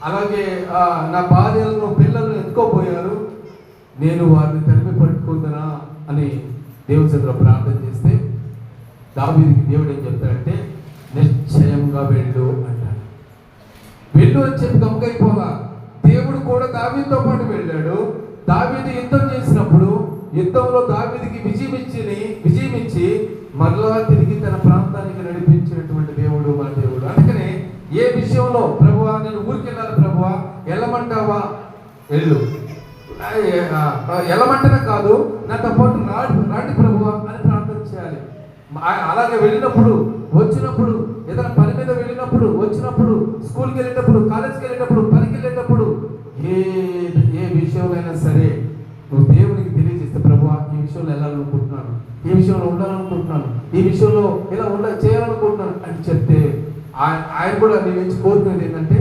అలాగే నా భార్యలను పిల్లలను ఎత్తుకోపోయారు, నేను వారిని తరిమి పట్టుకుందనా అని దేవుని సన్నిధిలో ప్రార్థన చేస్తే దావీదుకి దేవుడు ఏం చెప్తాడంటే నిశ్చయంగా వెళ్ళు అంటాడు. వెళ్ళు అని చెప్పి గమకైపోలా. దేవుడు కూడా దావీదుతో పాటు వెళ్ళాడు. దావీదు యుద్ధం చేసినప్పుడు యుద్ధంలో దావీదుకి విజయం ఇచ్చి మరలా తిరిగి తన ప్రాంతానికి నడిపించినటువంటి దేవుడు మన దేవుడు. అందుకనే ఏ విషయంలో ప్రభువా నేను ఊరికి వెళ్ళాలి, ప్రభువా వెళ్ళమంటావా, వెళ్ళు, వెళ్ళమంటేనే కాదు నాతో పాటు రాండి ప్రభువా అని ప్రార్థన చేయాలి. అలాగే వెళ్ళినప్పుడు వచ్చినప్పుడు ఏదైనా పని మీద వెళ్ళినప్పుడు వచ్చినప్పుడు స్కూల్కి వెళ్ళేటప్పుడు కాలేజ్కి వెళ్ళేటప్పుడు పనికి వెళ్ళేటప్పుడు ఏ విషయంలో అయినా సరే నువ్వు దేవునికి తెలియజేస్తే ప్రభువా ఈ విషయంలో వెళ్ళాలనుకుంటున్నాను, ఈ విషయంలో ఉండాలనుకుంటున్నాను, ఈ విషయంలో ఇలా చేయాలనుకుంటున్నాను అని చెప్తే ఆయన కూడా నీ నుంచి కోరుకునేది ఏంటంటే